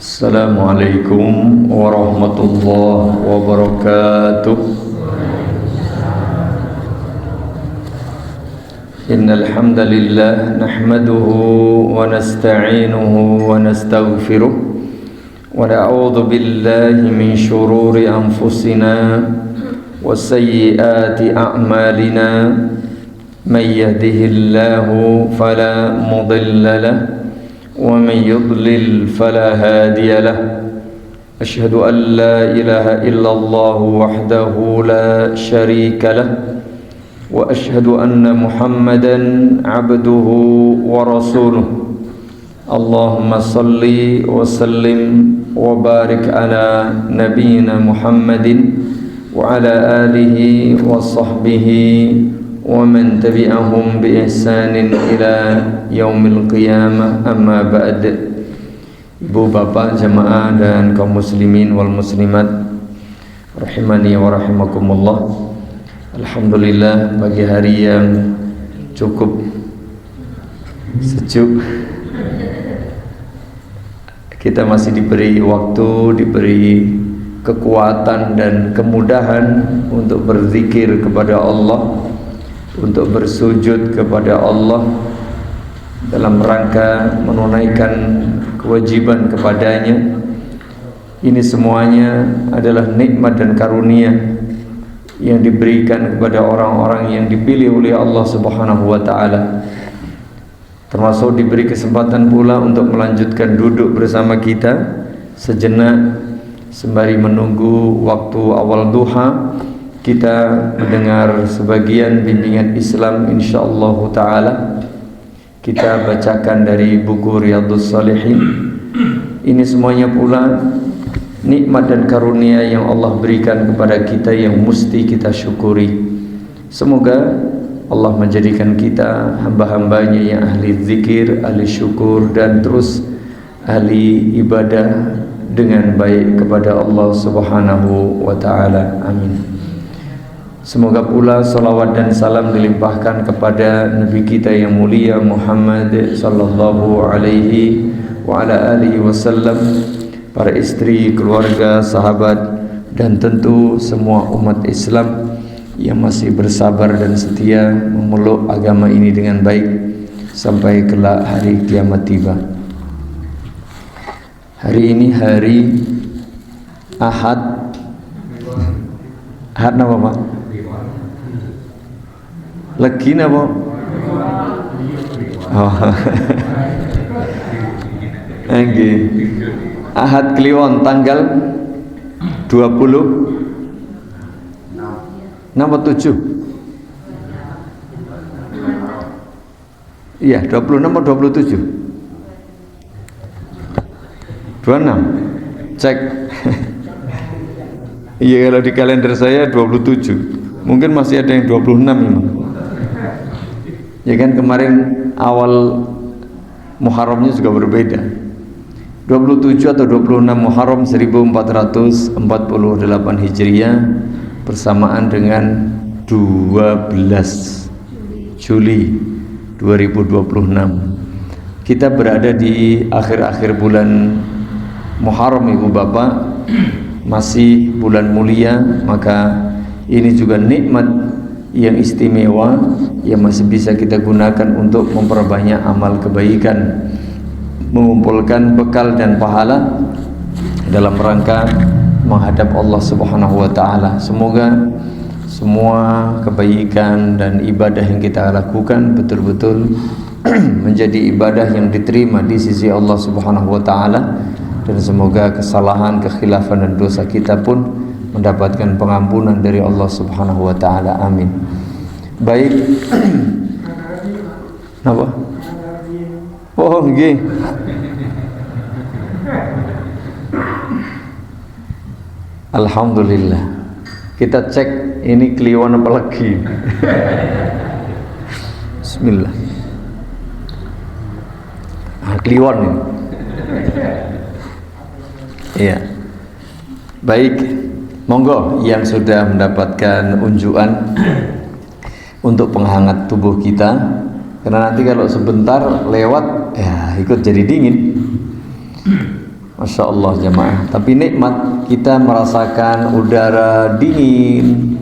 Assalamualaikum warahmatullahi wabarakatuh. Innal hamdalillah nahmaduhu wa nasta'inuhu wa nastaghfiruh wa na'udzu billahi min shururi anfusina wa sayyiati a'malina. May yahdihillahu fala mudilla lahu ومن يضلل فلا هادي له. أشهد أن لا إله إلا الله وحده لا شريك له وأشهد أن محمدا عبده ورسوله. اللهم صل وسلم وبارك على نبينا محمد وعلى آله وصحبه ومن تبعهم بإحسان إلى يوم القيامة. أما بعد. Ibu bapak jamaah dan kaum muslimin wal muslimat rahimani wa rahimakumullah. Alhamdulillah, pagi hari yang cukup sejuk, kita masih diberi waktu, diberi kekuatan dan kemudahan untuk berzikir kepada Allah, untuk bersujud kepada Allah dalam rangka menunaikan kewajiban kepadanya. Ini semuanya adalah nikmat dan karunia yang diberikan kepada orang-orang yang dipilih oleh Allah Subhanahu wa taala. Termasuk diberi kesempatan pula untuk melanjutkan duduk bersama kita sejenak sembari menunggu waktu awal duha, kita mendengar sebagian bimbingan Islam insyaallah taala. Kita bacakan dari buku Riyadhus Shalihin. Ini semuanya pula nikmat dan karunia yang Allah berikan kepada kita yang mesti kita syukuri. Semoga Allah menjadikan kita hamba-hambanya yang ahli zikir, ahli syukur, dan terus ahli ibadah dengan baik kepada Allah Subhanahu wa taala. Amin. Semoga pula salawat dan salam dilimpahkan kepada Nabi kita yang mulia Muhammad sallallahu alaihi wa ala alihi wasallam, para istri, keluarga, sahabat, dan tentu semua umat Islam yang masih bersabar dan setia memeluk agama ini dengan baik sampai kelak hari kiamat tiba. Hari ini hari Ahad. Ahad apa Pak? Lagi napa? Oh. Nggih. Ahad Kliwon tanggal 20 nomor 7. Iya, 26 atau 27? 26. Cek. Iya, kalau di kalender saya 27. Mungkin masih ada yang 26 memang. Ya kan, kemarin awal Muharramnya juga berbeda. 27 atau 26 Muharram 1448 Hijriah bersamaan dengan 12 Juli 2026. Kita berada di akhir-akhir bulan Muharram, Ibu Bapak. Masih bulan mulia, maka ini juga nikmat yang istimewa yang masih bisa kita gunakan untuk memperbanyak amal kebaikan, mengumpulkan bekal dan pahala dalam rangka menghadap Allah Subhanahu wa taala. Semoga semua kebaikan dan ibadah yang kita lakukan betul-betul menjadi ibadah yang diterima di sisi Allah Subhanahu wa taala, dan semoga kesalahan, kekhilafan dan dosa kita pun mendapatkan pengampunan dari Allah Subhanahu wa taala. Amin. Baik. Napa? Oh, nggih. Alhamdulillah. Kita cek ini Kliwon apa lagi. Bismillah. Kliwon ini. Iya. Baik. Monggo yang sudah mendapatkan unjukan untuk penghangat tubuh kita, karena nanti kalau sebentar lewat ya ikut jadi dingin. Masya Allah jemaah. Tapi nikmat kita merasakan udara dingin,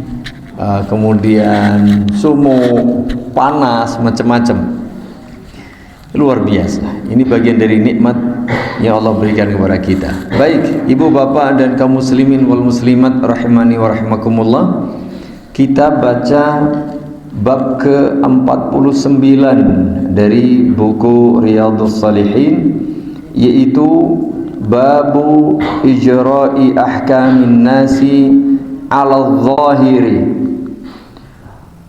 kemudian sumuk, panas, macam-macam. Luar biasa. Ini bagian dari nikmat yang Allah berikan kepada kita. Baik, ibu bapak dan kaum muslimin wal muslimat rahimani wa rahimakumullah. Kita baca bab ke-49 dari buku Riyadhus Shalihin, yaitu babu ijra'i ahkamin nasi 'ala adh-dhahiri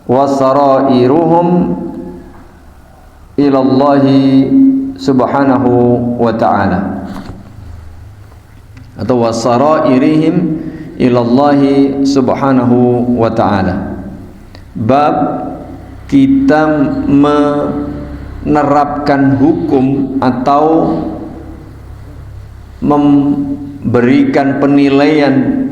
wa sarairuhum ila Allah subhanahu wa ta'ala, atau wa sarairihim ila Allah subhanahu wa ta'ala. Bab kita menerapkan hukum atau memberikan penilaian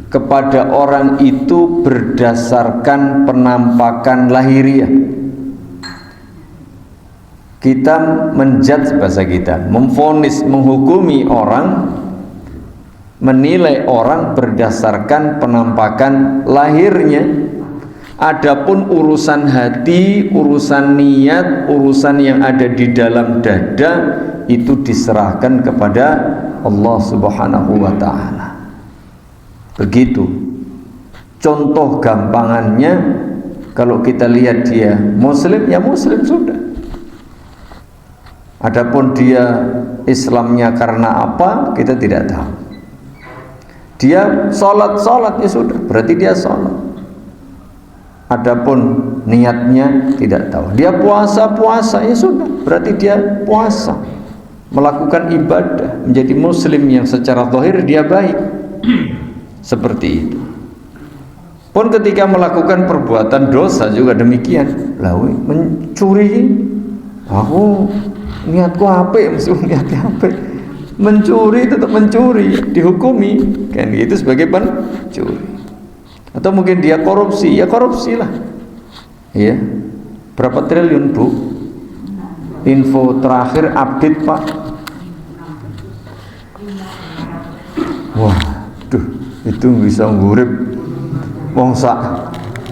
kepada orang itu berdasarkan penampakan lahiriah. Kita menjudge, bahasa kita, memvonis, menghukumi orang, menilai orang berdasarkan penampakan lahirnya. Adapun urusan hati, urusan niat, urusan yang ada di dalam dada, itu diserahkan kepada Allah subhanahu wa ta'ala. Begitu. Contoh gampangannya, kalau kita lihat dia muslim, ya muslim sudah. Adapun dia Islamnya karena apa, kita tidak tahu. Dia sholat ya sudah, berarti dia sholat. Adapun niatnya tidak tahu. Dia puasa ya sudah, berarti dia puasa. Melakukan ibadah, menjadi muslim yang secara zahir dia baik. Seperti itu. Pun ketika melakukan perbuatan dosa juga demikian. Lalu mencuri, aku niatku apa? Maksud niatnya apa? Mencuri tetap mencuri, dihukumi kan itu sebagai pencuri. Atau mungkin dia korupsi, ya korupsilah. Ya. Berapa triliun, Bu? Info terakhir update, Pak. Wah, duh, itu bisa ngurip wong sak.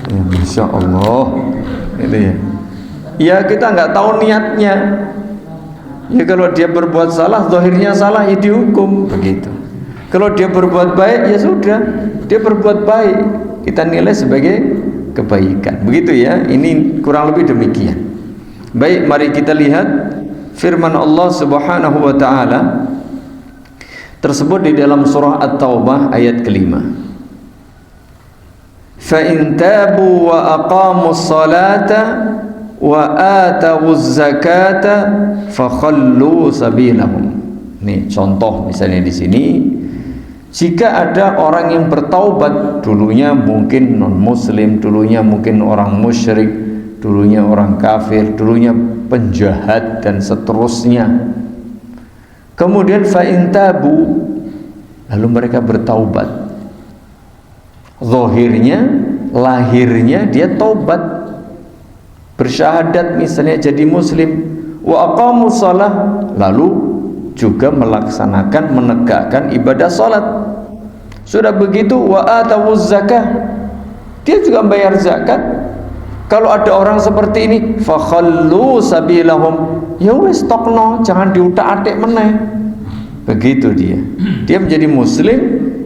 Ya, Masya Allah. Itu ya. Ya kita nggak tahu niatnya. Ya kalau dia berbuat salah, zahirnya salah, ya dihukum begitu. Kalau dia berbuat baik, ya sudah, dia berbuat baik, kita nilai sebagai kebaikan. Begitu ya. Ini kurang lebih demikian. Baik, mari kita lihat firman Allah Subhanahu wa taala tersebut di dalam surah At-Taubah ayat ke-5. Fa in tabu wa aqamus salata wa atawuz zakata fakhallu sabilahum. Nih contoh misalnya di sini, jika ada orang yang bertaubat, dulunya mungkin non muslim, dulunya mungkin orang musyrik, dulunya orang kafir, dulunya penjahat dan seterusnya. Kemudian fa in tabu, lalu mereka bertaubat. Zahirnya, lahirnya dia taubat, bersyahadat misalnya jadi muslim, wa aqamus shalah, lalu juga melaksanakan, menegakkan ibadah salat. Sudah begitu wa atawuz zakah, dia juga bayar zakat. Kalau ada orang seperti ini, fa khallu sabilahum, ya wis tokno, jangan diutak-atik meneh. Begitu dia. Dia menjadi muslim,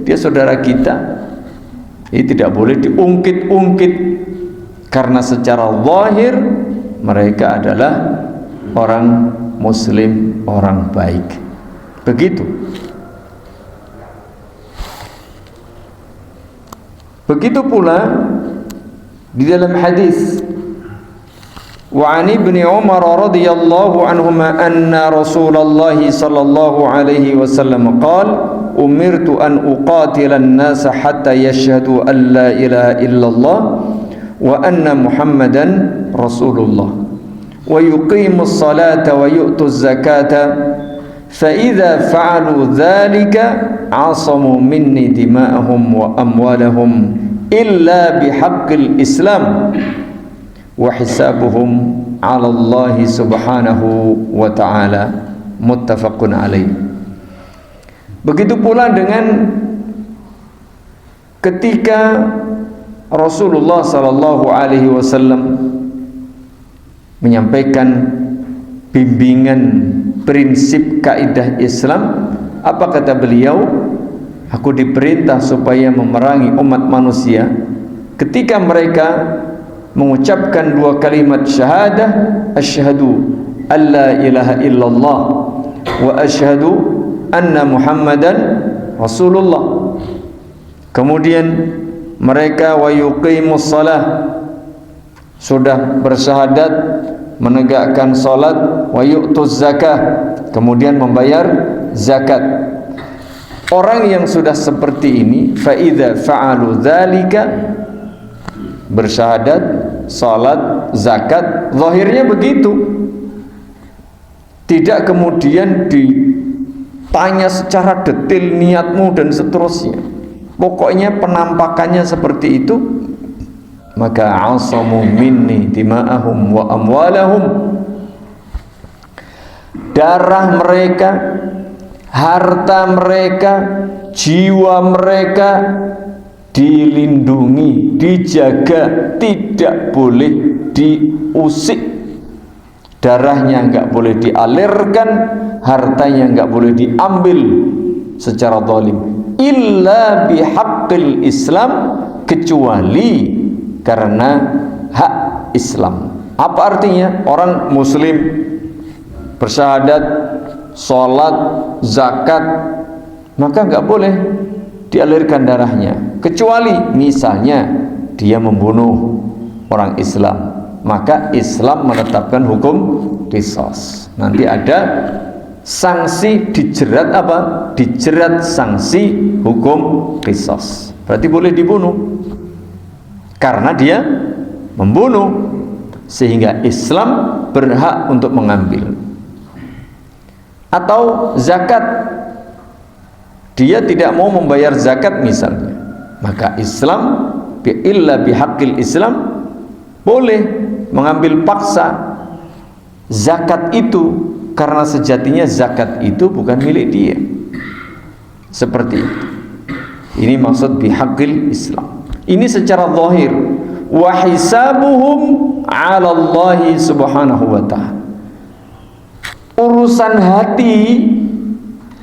dia saudara kita. Ini tidak boleh diungkit-ungkit, karena secara zahir mereka adalah orang muslim, orang baik. Begitu. Begitu pula di dalam hadis wa an ibni Umar radhiyallahu anhuma anna Rasulullah sallallahu alaihi wasallam qala umirtu an uqatila an-nasa hatta yashhadu an la ilaha illallah wa anna Muhammadan Rasulullah wa yuqimus salata wa yu'tuz zakata fa idza fa'alu dhalika 'asamu minni dima'ahum wa amwalahum illa bihaqqil Islam wa hisabuhum 'ala Allah subhanahu wa ta'ala. Muttafaqun alaih. Begitu pula dengan ketika Rasulullah sallallahu alaihi wasallam menyampaikan bimbingan prinsip kaidah Islam, apa kata beliau? Aku diperintah supaya memerangi umat manusia ketika mereka mengucapkan dua kalimat syahadah, asyhadu alla ilaha illallah wa asyhadu anna Muhammadan Rasulullah. Kemudian mereka wa yuqimus shalah, sudah bersyahadat, menegakkan salat, wa yu'tuz zakah, kemudian membayar zakat. Orang yang sudah seperti ini, fa idza fa'alu dzalika, bersyahadat, salat, zakat, zahirnya begitu. Tidak kemudian ditanya secara detail niatmu dan seterusnya. Pokoknya penampakannya seperti itu, maka asamu minni dima'ahum wa amwalahum, darah mereka, harta mereka, jiwa mereka dilindungi, dijaga, tidak boleh diusik. Darahnya enggak boleh dialirkan, hartanya enggak boleh diambil secara zalim, illa bihaqqil Islam, kecuali karena hak Islam. Apa artinya? Orang muslim bersyahadat, sholat, zakat, maka enggak boleh dialirkan darahnya, kecuali misalnya dia membunuh orang Islam, maka Islam menetapkan hukum qisas. Nanti ada sanksi, dijerat apa? Dijerat sanksi hukum qisas. Berarti boleh dibunuh karena dia membunuh, sehingga Islam berhak untuk mengambil. Atau zakat, dia tidak mau membayar zakat misalnya, maka Islam illa bihaqqil Islam boleh mengambil paksa zakat itu, karena sejatinya zakat itu bukan milik dia. Seperti itu. Ini maksud bihaqqil Islam. Ini secara zahir. Wa hisabuhum 'ala Allah subhanahu wa ta'ala. Urusan hati,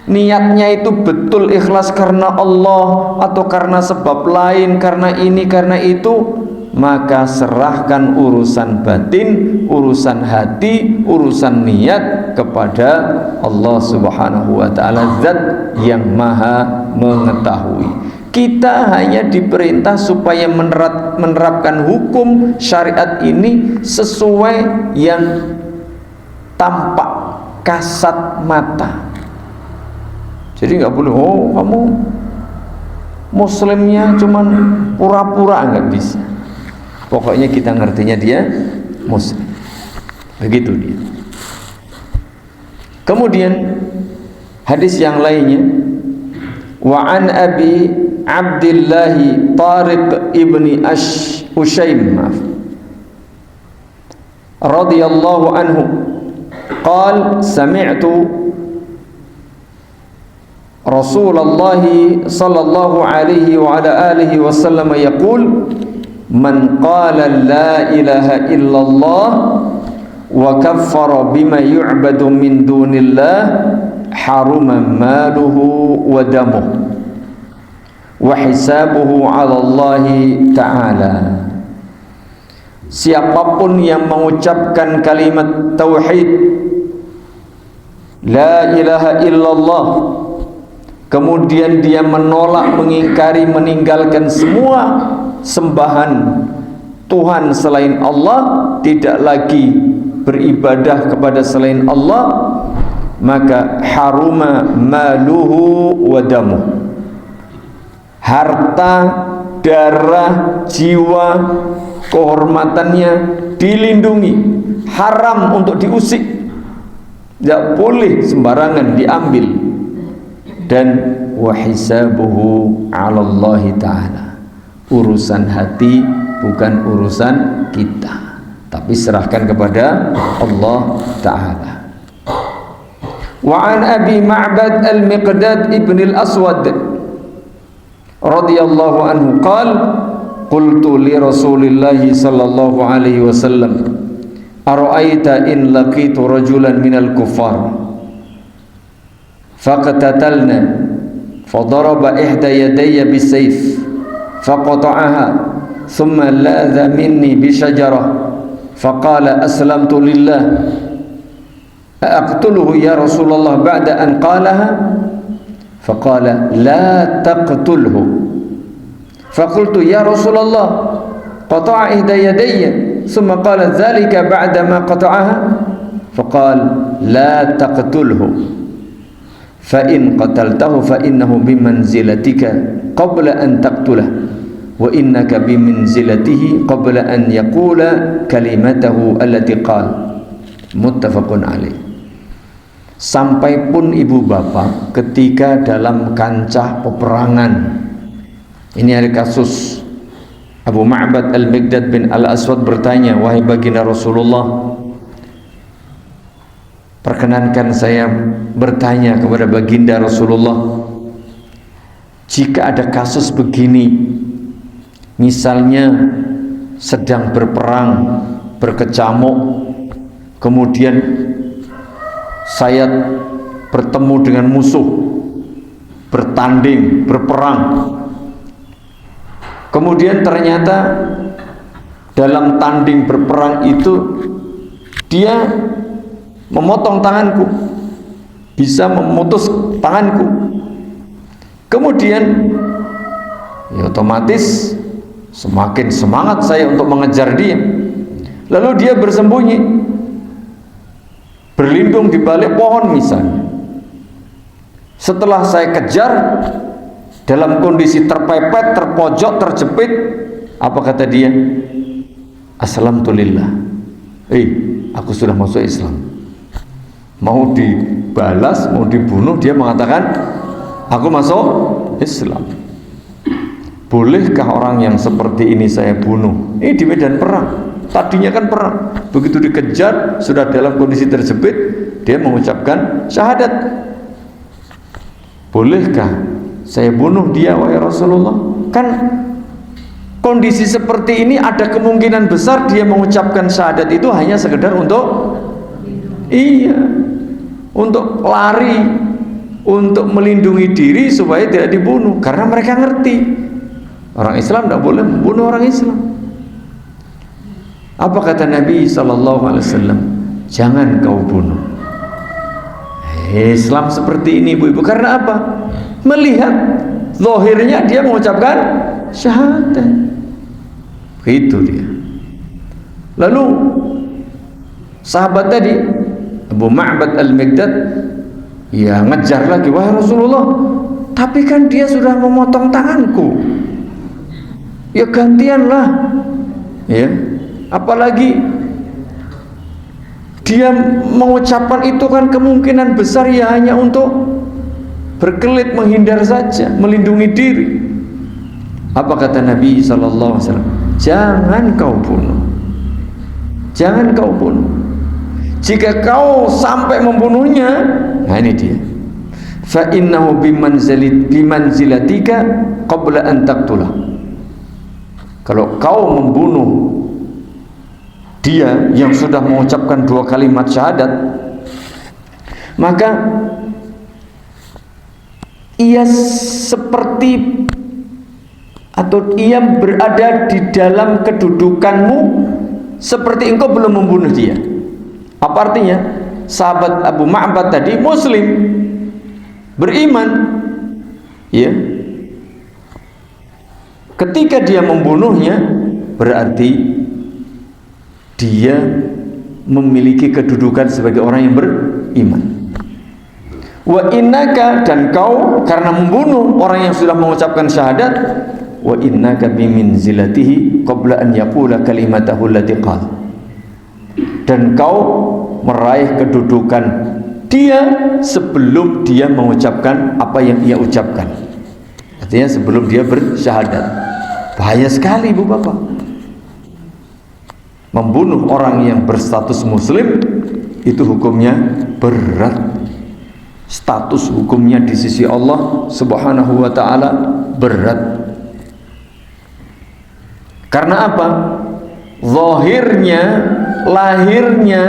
niatnya itu betul ikhlas karena Allah atau karena sebab lain, karena ini, karena itu, maka serahkan urusan batin, urusan hati, urusan niat kepada Allah subhanahu wa ta'ala, zat yang maha mengetahui. Kita hanya diperintah supaya menerapkan hukum syariat ini sesuai yang tampak kasat mata. Jadi nggak boleh, oh kamu muslimnya cuman pura-pura, nggak bisa. Pokoknya kita ngertinya dia muslim, begitu dia. Kemudian hadis yang lainnya, wa an Abi Abdullah Tariq ibni Ushaym radhiyallahu anhu qala sami'tu Rasulullah sallallahu alaihi wa ala alihi wasallam yaqul man qala la ilaha illallah wa kaffara bima yu'badu min dunillah haruma maluhu wa damuhu wa hisabuhu 'ala Allah ta'ala. Siapapun yang mengucapkan kalimat tauhid la ilaha illallah, kemudian dia menolak, mengingkari, meninggalkan semua sembahan Tuhan selain Allah, tidak lagi beribadah kepada selain Allah, maka haruma maluhu wa damuh, harta, darah, jiwa, kehormatannya dilindungi, haram untuk diusik, tidak boleh sembarangan diambil. Dan wa hisabuhu 'ala Allah ta'ala, urusan hati bukan urusan kita, tapi serahkan kepada Allah ta'ala. Wa an Abi Ma'bad al-Miqdad ibn al-Aswad radhiyallahu anhu qala qultu li Rasulillah sallallahu alaihi wasallam ara'aita in laqitu rajulan minal kuffar faqtatalna fadaraba ihda yadayya bisayf faqata'aha thumma ladha minni bishajarah faqala aslamtu lillah aqtuluhu ya Rasulullah ba'da an qalaha faqala la taqtulhu faqultu ya Rasulullah qata'a ihda yadayya thumma qala dhalika ba'da ma qata'aha faqala la taqtulhu fa in qataltahu fa innahu bimanzilatika qabla an taqtulah wa innaka bimanzilatihi qabla an yaqula kalimatahu allati qala muttafaqun alaih. Sampai pun ibu bapak ketika dalam kancah peperangan, ini ada kasus Abu Ma'bad al-Miqdad bin al-Aswad bertanya, wahai baginda Rasulullah, perkenankan saya bertanya kepada baginda Rasulullah, jika ada kasus begini, misalnya sedang berperang, berkecamuk, kemudian saya bertemu dengan musuh, bertanding, berperang, kemudian ternyata dalam tanding berperang itu dia memotong tanganku, bisa memutus tanganku, kemudian ya otomatis semakin semangat saya untuk mengejar dia, lalu dia bersembunyi, berlindung di balik pohon misalnya. Setelah saya kejar dalam kondisi terpepet, terpojok, terjepit, apa kata dia? Aslamtulillah, aku sudah masuk Islam. Mau dibalas, mau dibunuh, dia mengatakan aku masuk Islam. Bolehkah orang yang seperti ini saya bunuh? Ini di medan perang. Tadinya kan perang, begitu dikejar, sudah dalam kondisi terjepit, dia mengucapkan syahadat. Bolehkah saya bunuh dia wahai Rasulullah? Kan kondisi seperti ini ada kemungkinan besar dia mengucapkan syahadat itu hanya sekedar untuk untuk lari, untuk melindungi diri supaya tidak dibunuh, karena mereka ngerti orang Islam tidak boleh membunuh orang Islam. Apa kata Nabi SAW? Jangan kau bunuh. Islam seperti ini ibu-ibu, karena apa? Melihat zahirnya dia mengucapkan syahadat, begitu dia. Lalu sahabat tadi Abu Ma'bad al-Miqdad ya ngejar lagi, wahai Rasulullah, tapi kan dia sudah memotong tanganku, ya gantianlah, ya. Apalagi dia mengucapkan itu kan kemungkinan besar ya hanya untuk berkelit, menghindar saja, melindungi diri. Apa kata Nabi SAW? Jangan kau bunuh, jangan kau bunuh. Jika kau sampai membunuhnya, nah ini dia, fa innahu bimanzilatika qabla an taqtulah. Kalau kau membunuh dia yang sudah mengucapkan 2 kalimat syahadat, maka ia seperti atau ia berada di dalam kedudukanmu seperti engkau belum membunuh dia. Apa artinya? Sahabat Abu Ma'bad tadi muslim, beriman, ya. Ketika dia membunuhnya berarti dia memiliki kedudukan sebagai orang yang beriman. Wa innaka, dan kau karena membunuh orang yang sudah mengucapkan syahadat, wa innaka biminzilatihi qabla an yaqula kalimatahu allati qala, dan kau meraih kedudukan dia sebelum dia mengucapkan apa yang ia ucapkan. Artinya sebelum dia bersyahadat. Bahaya sekali ibu bapak. Membunuh orang yang berstatus muslim itu hukumnya berat. status hukumnya di sisi Allah Subhanahu wa ta'ala berat. Karena apa? Zahirnya, lahirnya,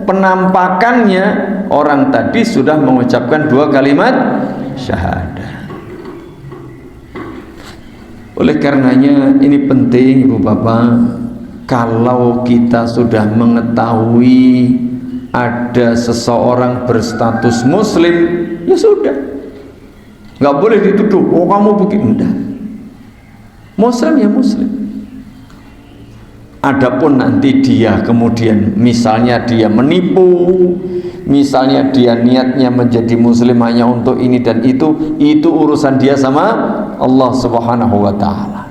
penampakannya orang tadi sudah mengucapkan 2 kalimat syahadah. Oleh karenanya ini penting Ibu Bapak, kalau kita sudah mengetahui ada seseorang berstatus muslim, ya sudah, nggak boleh dituduh, oh kamu begini. Enggak, muslim ya muslim. Adapun nanti dia kemudian misalnya dia menipu, misalnya dia niatnya menjadi muslim hanya untuk ini dan itu urusan dia sama Allah Subhanahu wa ta'ala.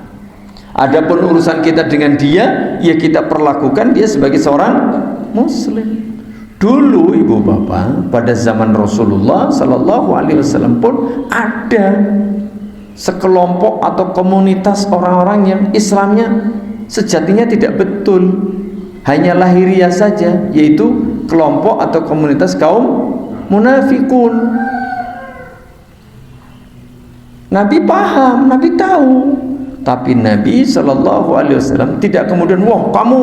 Adapun urusan kita dengan dia, ya kita perlakukan dia sebagai seorang muslim. Dulu Ibu Bapak, pada zaman Rasulullah Sallallahu Alaihi Wasallam pun ada sekelompok atau komunitas orang-orang yang Islamnya sejatinya tidak betul, hanya lahiriah saja, yaitu kelompok atau komunitas kaum munafikun. Nabi paham, Nabi tahu, tapi Nabi Shallallahu Alaihi Wasallam tidak kemudian, wah kamu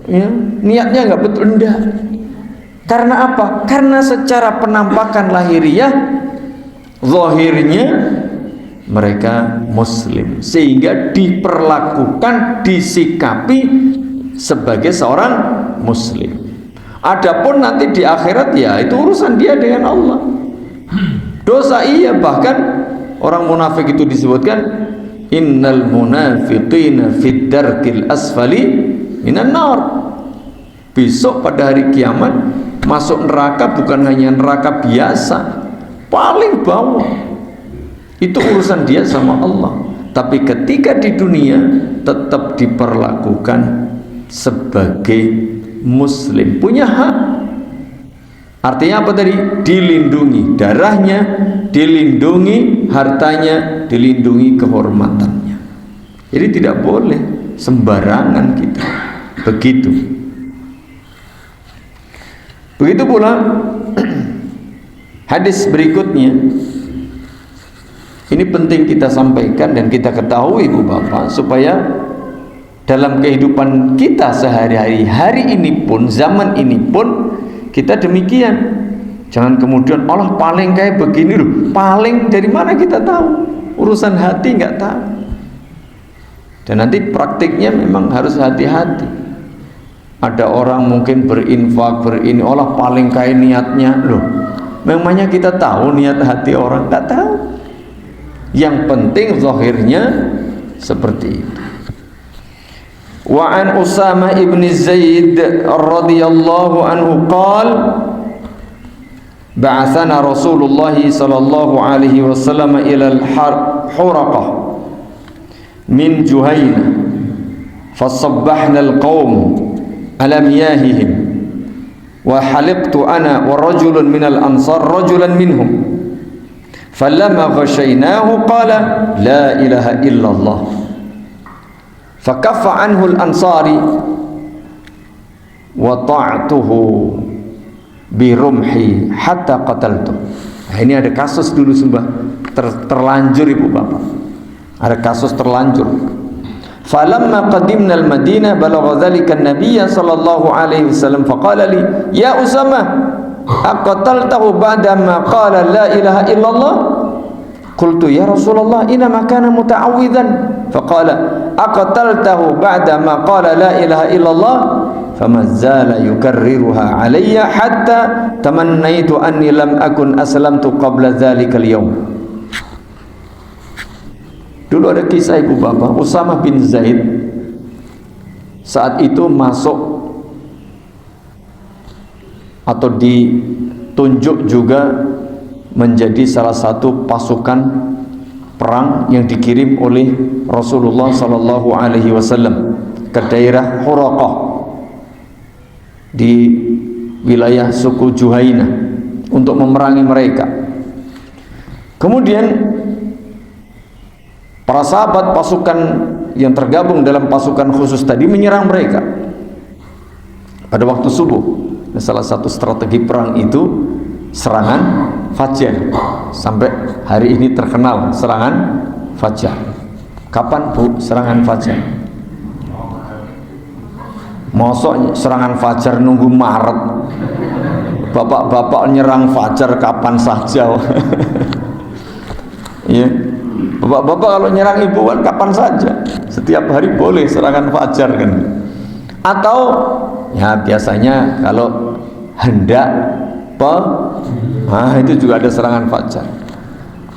ya, niatnya nggak betul. Enggak. Karena apa? Karena secara penampakan lahiriah, zahirnya mereka muslim, sehingga diperlakukan, disikapi sebagai seorang muslim. Adapun nanti di akhirat, ya itu urusan dia dengan Allah. Dosa iya, bahkan orang munafik itu disebutkan innal munafiqina fid darkil asfali minan nar. Besok pada hari kiamat masuk neraka bukan hanya neraka biasa, paling bawah. Itu urusan dia sama Allah. Tapi ketika di dunia tetap diperlakukan sebagai muslim, punya hak. Artinya apa tadi? Dilindungi darahnya, dilindungi hartanya, dilindungi kehormatannya. Jadi tidak boleh sembarangan kita begitu. Begitu pula hadis berikutnya. Ini penting kita sampaikan dan kita ketahui Ibu Bapak, supaya dalam kehidupan kita sehari-hari, hari ini pun, zaman ini pun kita demikian. Jangan kemudian Allah paling kayak begini loh, paling dari mana kita tahu? Urusan hati nggak tahu. Dan nanti praktiknya memang harus hati-hati. Ada orang mungkin berinfak, Allah paling kayak niatnya loh. Memangnya kita tahu niat hati orang? Nggak tahu. Yang penting zahirnya seperti itu. Wa an Usamah ibn Zaid radhiyallahu anhu qala ba'athana Rasulullah sallallahu alaihi wasallam ila al-Huraqah min Juhayna fasabbahna al-qaum ala miyahihim wa haliqtu ana wa rajulun min al-ansar rajulan minhum فلما غشيناه قال لا إله إلا الله فكف عنه الأنصاري وطعته برمحي حتى قتلته. Nah, ini ada kasus dulu sumpah terlanjur Ibu Bapak, ada kasus terlanjur. فلما قدمنا المدينة بلغ ذلك النبي صلى الله عليه وسلم فقال لي يا أسامة أقتلته بعدما قال لا إله إلا الله قلت يا رسول الله إنما كان متعوذا فقال أقتلته بعدما قال لا إله إلا الله فما زال يكررها علي حتى تمنيت أني لم أكن أسلمت قبل ذلك اليوم. Dulu ada kisah Ibu Bapak, Usamah bin Zaid saat itu masuk atau ditunjuk juga menjadi salah satu pasukan perang yang dikirim oleh Rasulullah Sallallahu Alaihi Wasallam ke daerah Huraqah di wilayah suku Juhayna untuk memerangi mereka. Kemudian para sahabat pasukan yang tergabung dalam pasukan khusus tadi menyerang mereka pada waktu subuh. Nah, salah satu strategi perang itu serangan Fajar. Sampai hari ini terkenal serangan Fajar. Kapan Bu serangan Fajar? Mosok serangan Fajar nunggu Maret? Bapak-bapak nyerang Fajar kapan saja. Ya, bapak-bapak kalau nyerang ibu kan kapan saja, setiap hari boleh serangan Fajar kan. Atau ya biasanya kalau hendak itu juga ada serangan Fajar.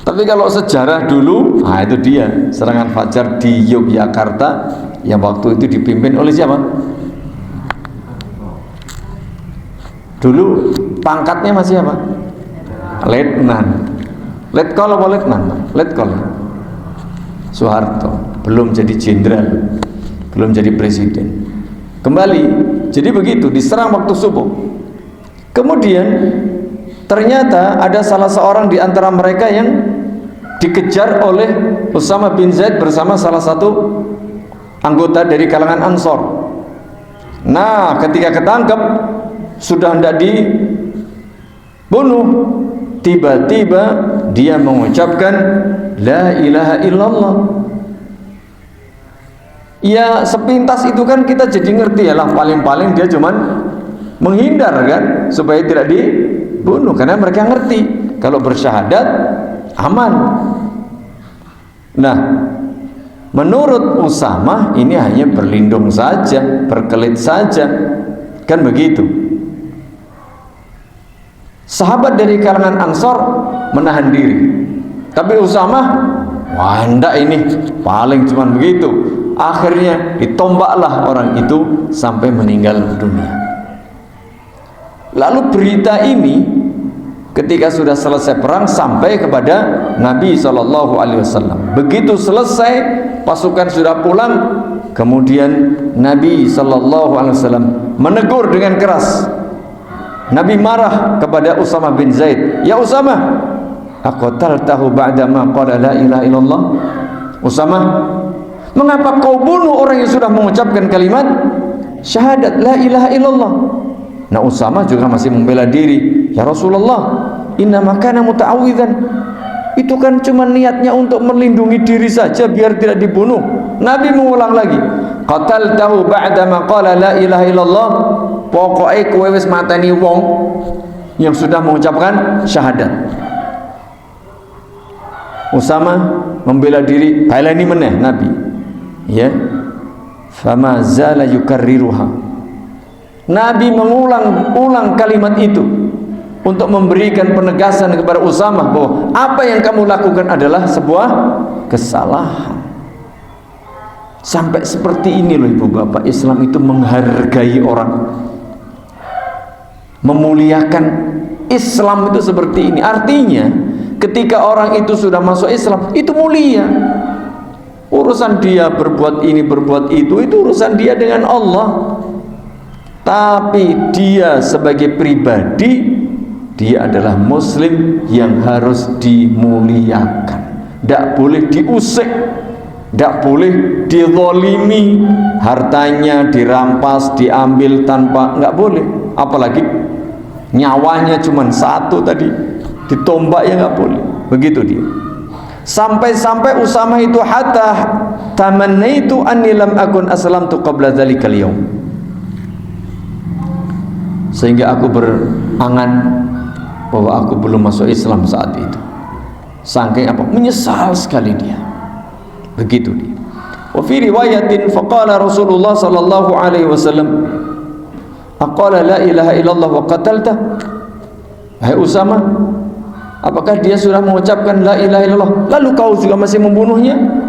Tapi kalau sejarah dulu, itu dia serangan Fajar di Yogyakarta yang waktu itu dipimpin oleh siapa? Dulu pangkatnya masih apa? Letnan. Letkol apa letnan? Letkol. Soeharto belum jadi jenderal, belum jadi presiden. Kembali, jadi begitu diserang waktu subuh. Kemudian ternyata ada salah seorang di antara mereka yang dikejar oleh Usama bin Zaid bersama salah satu anggota dari kalangan Ansor. Nah, ketika ketangkep sudah hendak dibunuh, tiba-tiba dia mengucapkan la ilaha illallah. Ya sepintas itu kan kita jadi ngerti ya lah, paling-paling dia cuman menghindar kan supaya tidak dibunuh, karena mereka ngerti kalau bersyahadat aman. Nah, menurut Usama ini hanya berlindung saja, berkelit saja, kan begitu. Sahabat dari kalangan Ansor menahan diri, tapi Usama wah ndak, ini paling cuman begitu. Akhirnya ditombaklah orang itu sampai meninggal dunia. Lalu berita ini ketika sudah selesai perang sampai kepada Nabi SAW. Begitu selesai pasukan sudah pulang, kemudian Nabi SAW menegur dengan keras. Nabi marah kepada Usama bin Zaid. Ya Usama, aqataltahu ba'dama qala la ilaha illallah? Usama, mengapa kau bunuh orang yang sudah mengucapkan kalimat syahadat la ilaha illallah? Nah, Usama juga masih membela diri. Ya Rasulullah, innama kana muta'awwidzan. Itu kan cuma niatnya untuk melindungi diri saja biar tidak dibunuh. Nabi mengulang lagi, qataltahu ba'dama qala la ilaha illallah. Pokoknya kowe wis mateni wong yang sudah mengucapkan syahadat. Usama membela diri, balani meneh Nabi. Ya. Fama zala yukarriruha. Nabi mengulang-ulang kalimat itu untuk memberikan penegasan kepada Usama bahwa apa yang kamu lakukan adalah sebuah kesalahan. Sampai seperti ini loh ibu bapak, Islam itu menghargai orang, memuliakan. Islam itu seperti ini. Artinya ketika orang itu sudah masuk Islam, itu mulia. Urusan dia berbuat ini berbuat itu urusan dia dengan Allah. Tapi dia sebagai pribadi, dia adalah muslim yang harus dimuliakan. Tidak boleh diusik, tidak boleh dizalimi, hartanya dirampas, diambil tanpa, nggak boleh. Apalagi nyawanya cuma satu tadi, ditombak, ya nggak boleh. Begitu dia. Sampai-sampai Usama itu hatta tamannaitu anni lam akun aslamtu qabla dzalikal yaum. Sehingga aku berangan bahwa aku belum masuk Islam saat itu. Saking apa? Menyesal sekali dia. Begitu dia. Wa fi riwayatin faqala Rasulullah sallallahu alaihi wasallam, aqala la ilaha illallah wa qatalta? Hai Usama, apakah dia sudah mengucapkan la ilaha illallah lalu kau juga masih membunuhnya?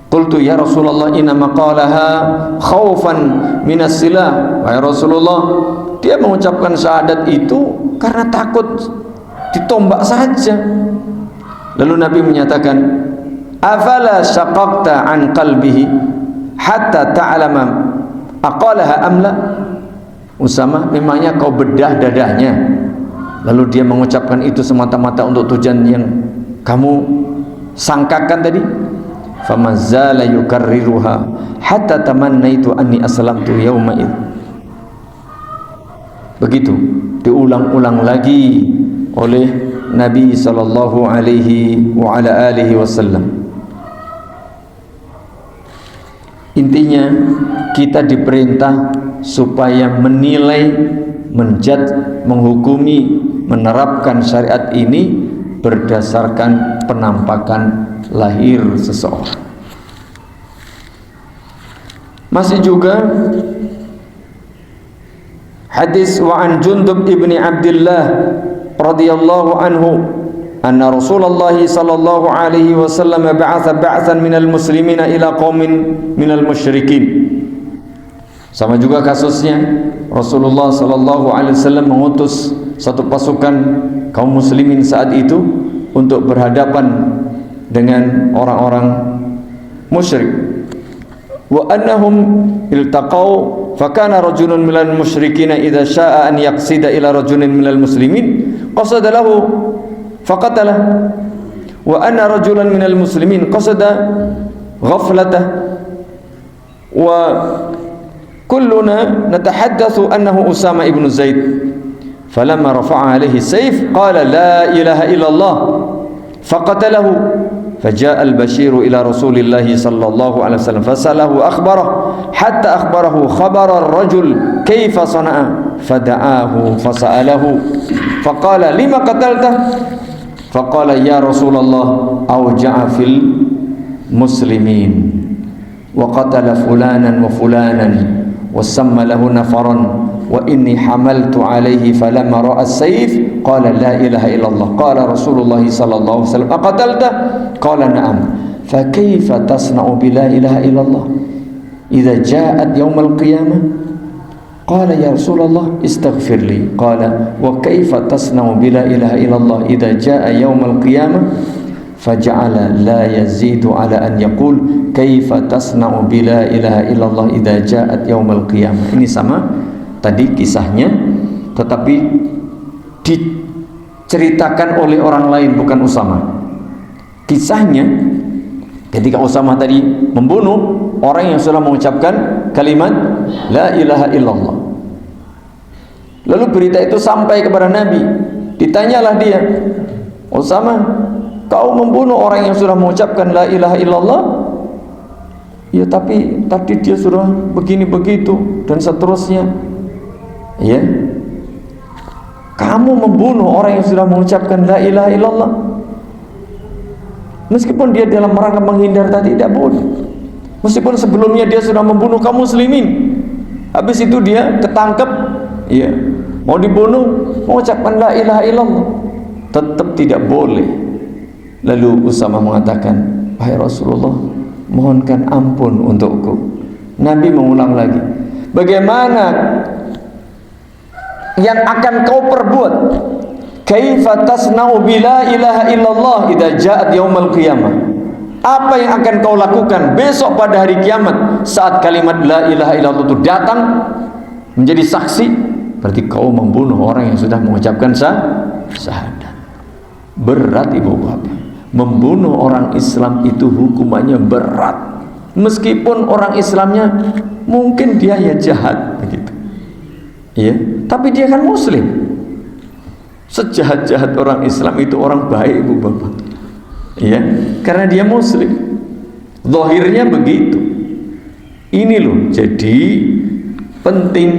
Qultu ya Rasulullah inna maqalaha khaufan minas silah. Wahai Rasulullah, dia mengucapkan syahadat itu karena takut ditombak saja. Lalu Nabi menyatakan, afala syaqaqta an qalbihi hatta ta'lama aqalaha amla? Usama, memangnya kau bedah dadanya lalu dia mengucapkan itu semata-mata untuk tujuan yang kamu sangkakan tadi? Famazala yukarriruha hatta tamannaitu anni aslamtu yawma id. Begitu diulang-ulang lagi oleh Nabi sallallahu alaihi wa ala alihi wasallam. Intinya kita diperintah supaya menilai, menjudge, menghukumi, menerapkan syariat ini berdasarkan penampakan lahir seseorang. Masih juga hadis wa an Jundub ibni Abdullah radhiyallahu anhu anna Rasulullah sallallahu alaihi wasallam ba'atha ba'than minal muslimina ila qaumin minal musyrikin. Sama juga kasusnya Rasulullah sallallahu alaihi wasallam mengutus satu pasukan kaum muslimin saat itu untuk berhadapan dengan orang-orang musyrik. Wa annahum iltaqau fakana rajulun minal musyrikin idza syaa'a an yaqsida ila rajulin minal muslimin qasada lahu faqatalah wa anna rajulan minal muslimin qasada ghaflatah wa kulluna natahaddatsu annahu Usama ibn Zaid falamma rafa'a alaihi sayf qala la ilaha illallah faqatalahu فجاء البشير إلى رسول الله صلى الله عليه وسلم فسأله أخبره حتى أخبره خبر الرجل كيف صنع فدعاه فسأله فقال لما قتلته فقال يا رسول الله أوجع في المسلمين وقتل فلانا وفلانا وسمى له نفرا وإني حملت عليه فلما رأى السيف قال لا إله إلا الله قال رسول الله صلى الله عليه وسلم أقتلته قال نعم فكيف تصنع بلا إله إلا الله إذا جاءت يوم القيامة قال يا رسول الله استغفر لي قال وكيف تصنع بلا إله إلا الله إذا جاء يوم القيامة فجعل لا يزيد على أن يقول كيف تصنع بلا إله إلا الله إذا جاءت يوم القيامة. Ini sama tadi kisahnya, tetapi diceritakan oleh orang lain, bukan Usama. Kisahnya ketika Usama tadi membunuh orang yang sudah mengucapkan kalimat la ilaha illallah, lalu berita itu sampai kepada Nabi. Ditanyalah dia, Usama, kau membunuh orang yang sudah mengucapkan la ilaha illallah? Ya, tapi tadi dia sudah begini begitu dan seterusnya. Ya, kamu membunuh orang yang sudah mengucapkan la ilaha illallah, meskipun dia dalam rangka menghindar tadi, tidak boleh. Meskipun sebelumnya dia sudah membunuh kaum muslimin, habis itu dia ketangkep, ya, mau dibunuh, mengucapkan la ilaha illallah, tetap tidak boleh. Lalu Usama mengatakan, wahai Rasulullah, mohonkan ampun untukku. Nabi mengulang lagi, bagaimana yang akan kau perbuat? Kaifa tasna'u bila ilaha illallah idza ja'at yaumul qiyamah? Apa yang akan kau lakukan besok pada hari kiamat saat kalimat la ilaha illallah itu datang menjadi saksi? Berarti kau membunuh orang yang sudah mengucapkan syahadat. Berat ibu bapak. Membunuh orang Islam itu hukumannya berat. Meskipun orang Islamnya mungkin dia ya jahat begitu, ya, tapi dia kan muslim. Sejahat-jahat orang Islam itu orang baik ibu bapak, ya, karena dia muslim. Zahirnya begitu. Ini loh, jadi penting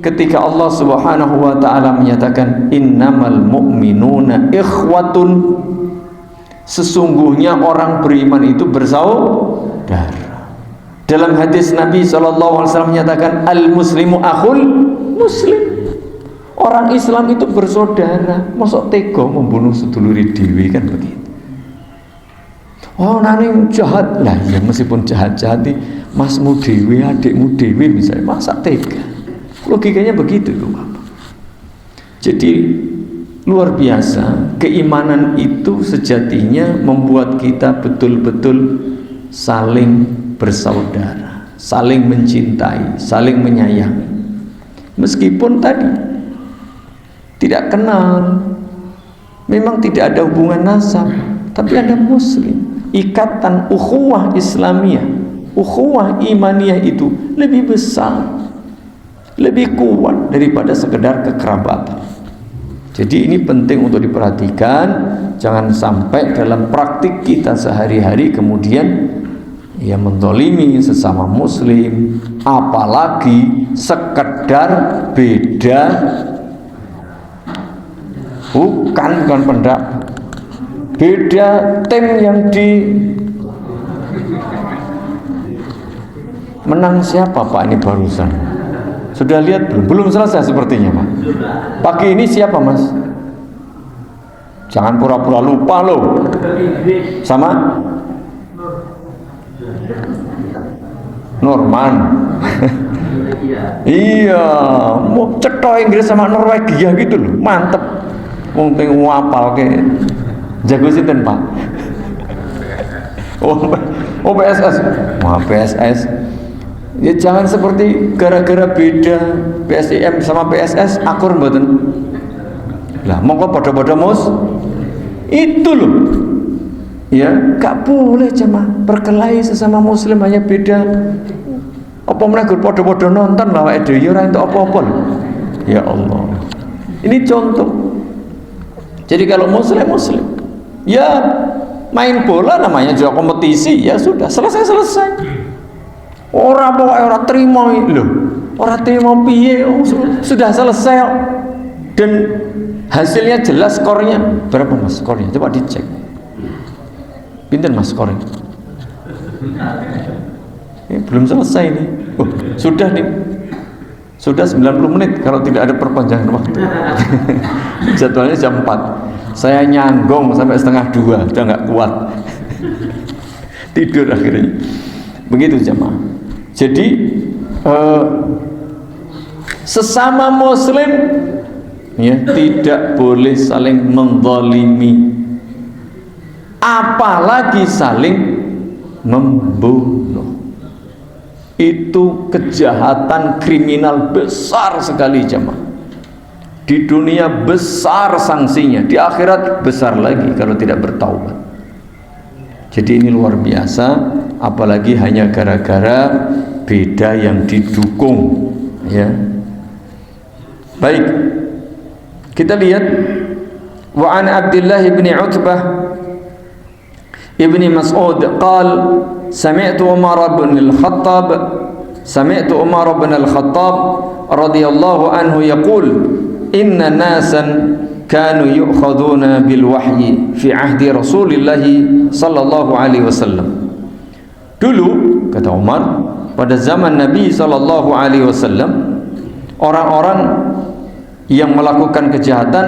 ketika Allah Subhanahu wa taala menyatakan innamal mu'minuna ikhwatun, sesungguhnya orang beriman itu bersaudara. Dalam hadis Nabi SAW menyatakan al-muslimu akhul muslim, orang Islam itu bersaudara. Masa tega membunuh seduluri dewi, kan begitu. Oh nani jahat lah, ya meskipun jahat-jahat masmu dewi, adikmu dewi misalnya, masa tega? Logikanya begitu loh Bapak. Jadi luar biasa, keimanan itu sejatinya membuat kita betul-betul saling bersaudara, saling mencintai, saling menyayangi. Meskipun tadi tidak kenal, memang tidak ada hubungan nasab, tapi ada muslim. Ikatan ukhuwah Islamiyah, ukhuwah imaniyah itu lebih besar, lebih kuat daripada sekedar kekerabatan. Jadi ini penting untuk diperhatikan, jangan sampai dalam praktik kita sehari-hari kemudian ya menzalimi sesama muslim, apalagi sekedar beda bukan pendapat, beda tim yang di menang siapa Pak ini barusan? Sudah lihat belum? Belum selesai sepertinya Pak. Pagi ini siapa Mas? Jangan pura-pura lupa loh. Sama? Norman. Iya, mau cetok Inggris sama Norwegia gitu loh. Mantep. Wong teng apal ke. Jago sinten Pak? Oh PSS. Wah PSS. Ya jangan seperti gara-gara beda PSIM sama PSS akur mboten. Lah mongko padha-padha mus itu loh. Ya, gak boleh jemaah berkelahi sesama muslim hanya beda. Apa meneh gur padha-padha nonton lah awake dhewe ora entuk apa-apa lho. Ya Allah. Ini contoh. Jadi kalau muslim ya main bola namanya juga kompetisi, ya sudah selesai. Ora pokoke ora trimo lho. Ora trimo piye? Sudah selesai dan hasilnya jelas, skornya berapa Mas skornya? Coba dicek. Pinten Mas skornya? Ini belum selesai nih. Oh, sudah nih. Sudah 90 menit kalau tidak ada perpanjangan waktu. Jadwalnya jam 4. Saya nyanggong sampai setengah 2, udah nggak kuat. Tidur akhirnya. Begitu jemaah. Jadi sesama muslim ya tidak boleh saling menzalimi, apalagi saling membunuh. Itu kejahatan kriminal besar sekali jemaah. Di dunia besar sanksinya, di akhirat besar lagi kalau tidak bertaubat. Jadi ini luar biasa, apalagi hanya gara-gara beda yang didukung, ya. Baik, kita lihat wa an Abdullah bin Utbah ibni Mas'ud qal sami'tu Umar bin al-Khattab radhiyallahu anhu yaqul inna nasan kanu yu'khaduna bil wahyi fi ahdi Rasulillah sallallahu alaihi wasallam. Dulu kata Umar, pada zaman Nabi sallallahu alaihi wasallam, orang-orang yang melakukan kejahatan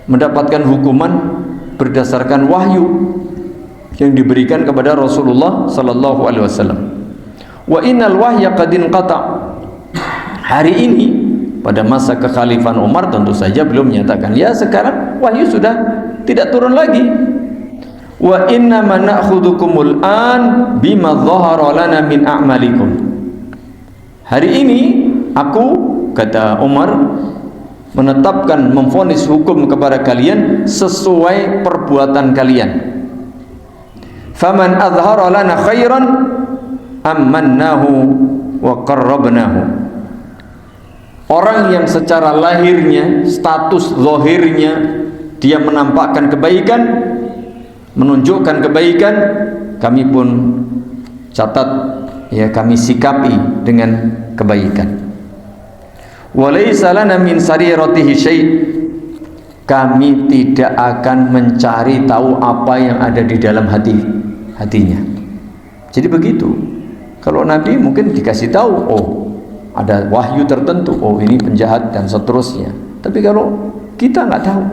mendapatkan hukuman berdasarkan wahyu yang diberikan kepada Rasulullah sallallahu alaihi wasallam. Wa innal wahya qad inqata. Hari ini pada masa kekhalifahan Umar tentu saja belum menyatakan, ya sekarang wahyu sudah tidak turun lagi. Wa inna ma na'khudhukumul an bima dhahara lana min a'malikum. Hari ini aku, kata Umar, menetapkan, memvonis hukum kepada kalian sesuai perbuatan kalian. Faman adhara lana khairan ammannahu wa qarrabnahu. Orang yang secara lahirnya, status zahirnya dia menampakkan kebaikan, menunjukkan kebaikan, kami pun catat, ya kami sikapi dengan kebaikan. Walaysa lana min sariratihi syai'. Kami tidak akan mencari tahu apa yang ada di dalam hatinya. Jadi begitu. Kalau Nabi mungkin dikasih tahu, oh ada wahyu tertentu, oh ini penjahat dan seterusnya. Tapi kalau kita nggak tahu,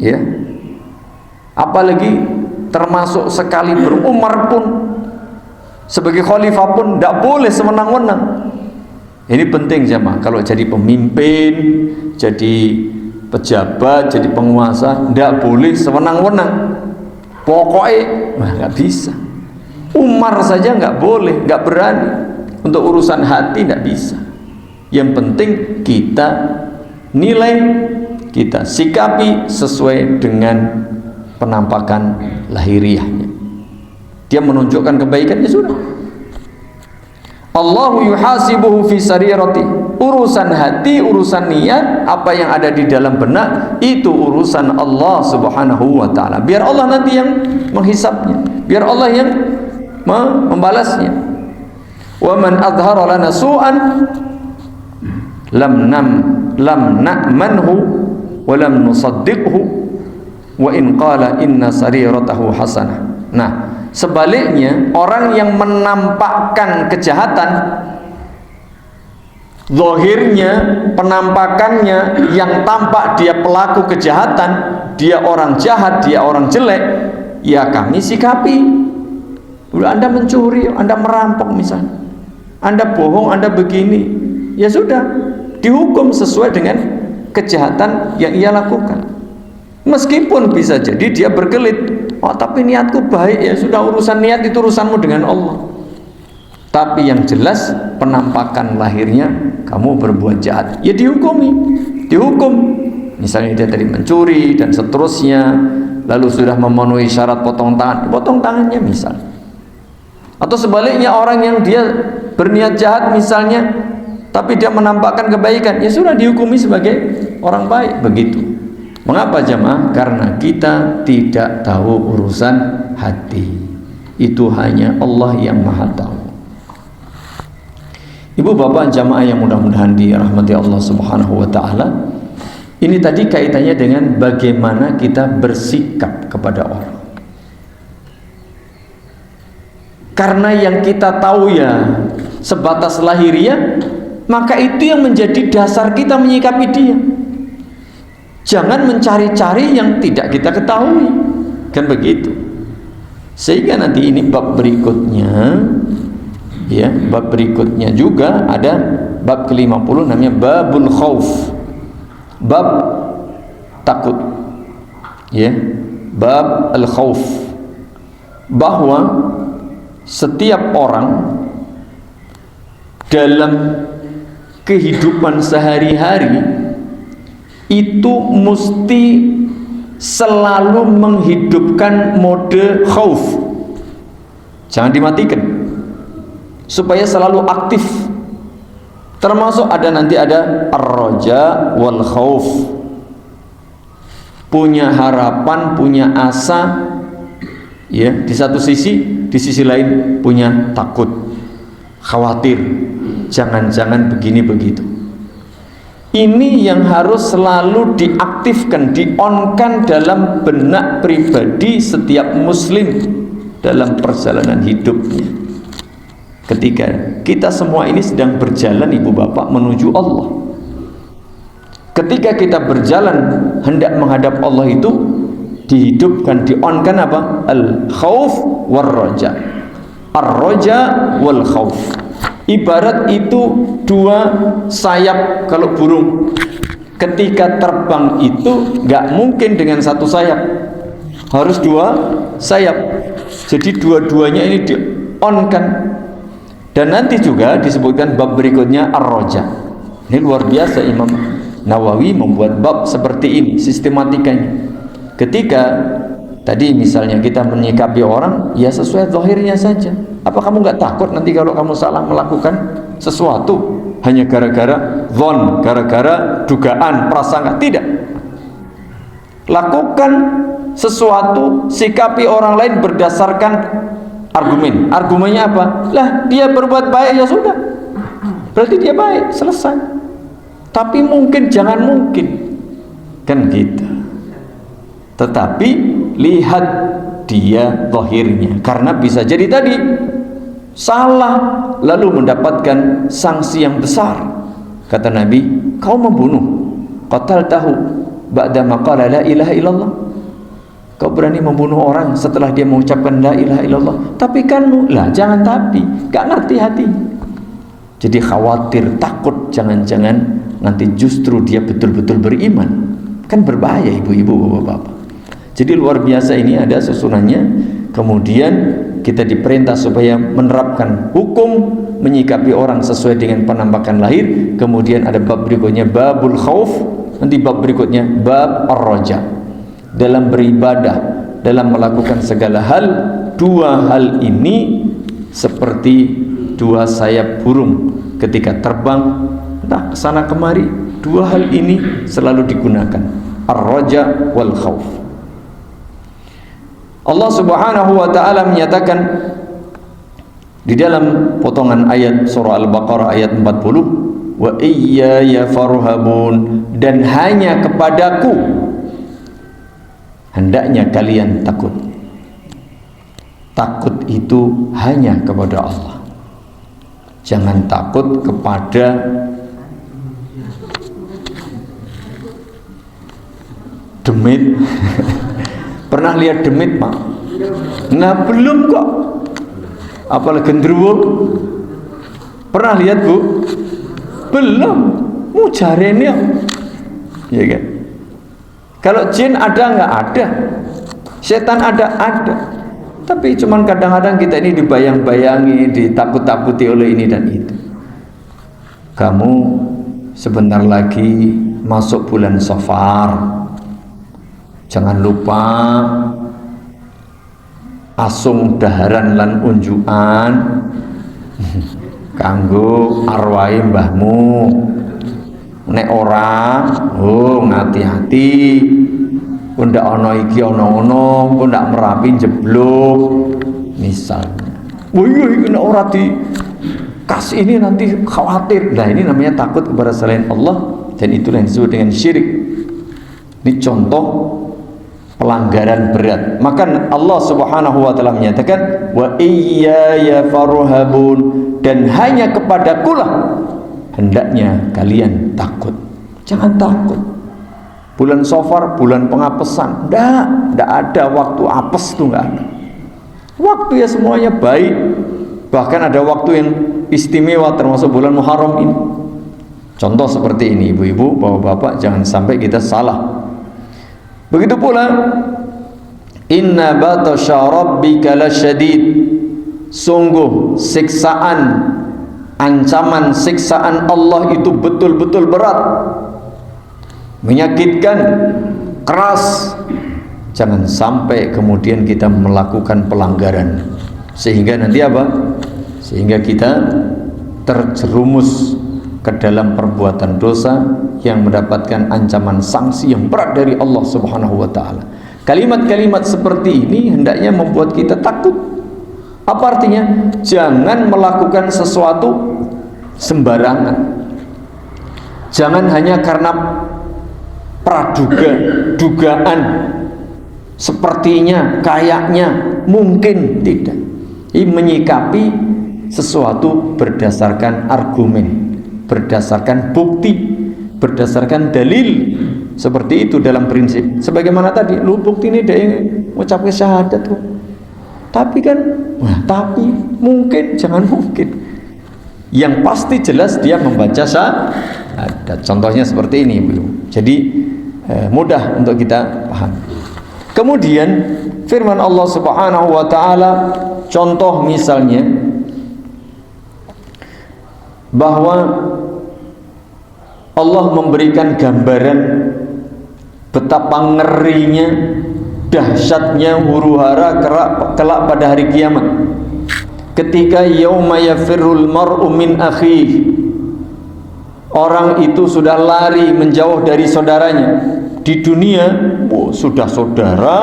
ya, apalagi termasuk sekali Umar pun sebagai khalifah pun tidak boleh sewenang-wenang. Ini penting jemaah. Kalau jadi pemimpin, jadi pejabat, jadi penguasa, tidak boleh sewenang-wenang. Pokoknya nggak bisa. Umar saja nggak boleh, nggak berani. Untuk urusan hati tidak bisa. Yang penting kita nilai, kita sikapi sesuai dengan penampakan lahiriahnya. Dia menunjukkan kebaikannya, sudah. Allahu yuhasibuhu fi sarirati. Urusan hati, urusan niat, apa yang ada di dalam benak, itu urusan Allah Subhanahu wa ta'ala. Biar Allah nanti yang menghisapnya, biar Allah yang membalasnya. Wa man adhara lana su'an lam na'manhu wa lam nusaddiqhu wa in qala inna sariratahu hasanah. Nah, sebaliknya orang yang menampakkan kejahatan, zahirnya, penampakannya yang tampak dia pelaku kejahatan, dia orang jahat, dia orang jelek, ya kami sikapi. Udah, Anda mencuri, Anda merampok misalnya, Anda bohong, Anda begini, ya sudah, dihukum sesuai dengan kejahatan yang ia lakukan. Meskipun bisa jadi dia berkelit, oh tapi niatku baik, ya sudah, urusan niat itu urusanmu dengan Allah. Tapi yang jelas penampakan lahirnya kamu berbuat jahat, ya dihukumi, dihukum. Misalnya dia tadi mencuri dan seterusnya, lalu sudah memenuhi syarat potong tangan, potong tangannya misal. Atau sebaliknya orang yang dia berniat jahat misalnya, tapi dia menampakkan kebaikan, ya sudah dihukumi sebagai orang baik. Begitu. Mengapa jamaah? Karena kita tidak tahu urusan hati. Itu hanya Allah yang maha tahu. Ibu bapak jamaah yang mudah-mudahan dirahmati Allah Subhanahu wa ta'ala, ini tadi kaitannya dengan bagaimana kita bersikap kepada orang. Karena yang kita tahu ya sebatas lahiriah, maka itu yang menjadi dasar kita menyikapi dia. Jangan mencari-cari yang tidak kita ketahui, kan begitu. Sehingga nanti ini bab berikutnya, ya, bab berikutnya juga ada bab ke-50 namanya babul khauf, bab takut, ya, bab al khauf, bahwa setiap orang dalam kehidupan sehari-hari itu mesti selalu menghidupkan mode khauf. Jangan dimatikan, supaya selalu aktif. Termasuk nanti ada ar-raja wal khauf, punya harapan, punya asa, ya, di satu sisi, di sisi lain punya takut, khawatir, jangan-jangan begini begitu. Ini yang harus selalu diaktifkan, di-on-kan dalam benak pribadi setiap muslim dalam perjalanan hidupnya. Ketika kita semua ini sedang berjalan, ibu bapak, menuju Allah. Ketika kita berjalan hendak menghadap Allah itu dihidupkan, di-on-kan apa? Al-khauf war-raja. Ar-raja wal khauf. Ibarat itu dua sayap kalau burung. Ketika terbang itu nggak mungkin dengan satu sayap, harus dua sayap. Jadi dua-duanya ini di-on-kan. Dan nanti juga disebutkan bab berikutnya ar-raja. Ini luar biasa, Imam Nawawi membuat bab seperti ini sistematikanya. Ketika tadi misalnya kita menyikapi orang, ya sesuai zahirnya saja. Apa kamu nggak takut nanti kalau kamu salah melakukan sesuatu hanya gara-gara zon, gara-gara dugaan, prasangka? Tidak. Lakukan sesuatu, sikapi orang lain berdasarkan argumen. Argumennya apa? Lah, dia berbuat baik, ya sudah, berarti dia baik, selesai. Tapi mungkin, jangan mungkin, kan gitu. Tetapi lihat dia zahirnya, karena bisa jadi tadi salah lalu mendapatkan sanksi yang besar. Kata Nabi, kau membunuh, qataltahu ba'da ma qala la ilaha illallah. Kau berani membunuh orang setelah dia mengucapkan la ilaha illallah. Tapi kan, lah jangan tapi, gak ngerti hati. Jadi khawatir, takut, jangan-jangan nanti justru dia betul-betul beriman. Kan berbahaya ibu-ibu, bapak-bapak. Jadi luar biasa, ini ada susunannya. Kemudian kita diperintah supaya menerapkan hukum menyikapi orang sesuai dengan penampakan lahir. Kemudian ada bab berikutnya babul khauf, nanti bab berikutnya bab ar-raja. Dalam beribadah, dalam melakukan segala hal, dua hal ini seperti dua sayap burung. Ketika terbang entah kesana kemari. Dua hal ini selalu digunakan, ar-raja wal khauf. Allah Subhanahu wa taala menyatakan di dalam potongan ayat surah Al-Baqarah ayat 40, wa iyaya farhabun, dan hanya kepadaku hendaknya kalian takut. Takut itu hanya kepada Allah. Jangan takut kepada demit. Pernah lihat demit, Pak? Nah, belum kok. Apalagi genderuwo. Pernah lihat, Bu? Belum. Mujarenya. Ya kan? Kalau jin ada nggak ada? Setan ada? Ada. Tapi cuman kadang-kadang kita ini dibayang-bayangi, ditakut-takuti oleh ini dan itu. Kamu sebentar lagi masuk bulan Safar. Jangan lupa asung daharan lan unjukan kanggo arwahe mbahmu. Nek ora, ngati-hati. Ndak ana iki ana-ana, ndak Merapi jeblok misalnya. Iya iki nek ora dikasih ini nanti khawatir. Nah, ini namanya takut kepada selain Allah, dan itulah yang disebut dengan syirik. Ini contoh pelanggaran berat. Maka Allah Subhanahu wa taala menyatakan wa iyaya farhabun, dan hanya kepadakulah hendaknya kalian takut. Jangan takut. Bulan Safar, bulan pengapesan. Ndak ada waktu apes tuh, nggak ada. Waktu ya semuanya baik. Bahkan ada waktu yang istimewa termasuk bulan Muharram ini. Contoh seperti ini, ibu-ibu, bapak-bapak, jangan sampai kita salah. Begitu pula inna batasya rabbika lasyadid, sungguh siksaan, ancaman siksaan Allah itu betul-betul berat, menyakitkan, keras. Jangan sampai kemudian kita melakukan pelanggaran sehingga nanti apa? Sehingga kita terjerumus ke dalam perbuatan dosa yang mendapatkan ancaman sanksi yang berat dari Allah Subhanahu wa taala. Kalimat-kalimat seperti ini hendaknya membuat kita takut. Apa artinya? Jangan melakukan sesuatu sembarangan. Jangan hanya karena praduga, dugaan, sepertinya, kayaknya, mungkin, tidak. Ini menyikapi sesuatu berdasarkan argumen, berdasarkan bukti, berdasarkan dalil. Seperti itu dalam prinsip. Sebagaimana tadi, lu bukti ini dia mengucapkan syahadat kok. Tapi kan, tapi mungkin, jangan mungkin. Yang pasti jelas dia membaca syahadat. Contohnya seperti ini, Bu. Jadi mudah untuk kita paham. Kemudian firman Allah Subhanahu wa taala, contoh misalnya bahwa Allah memberikan gambaran betapa ngerinya, dahsyatnya huru-hara kelak pada hari kiamat. Ketika yauma yafirrul mar'u min akhihi, orang itu sudah lari menjauh dari saudaranya. Di dunia sudah saudara,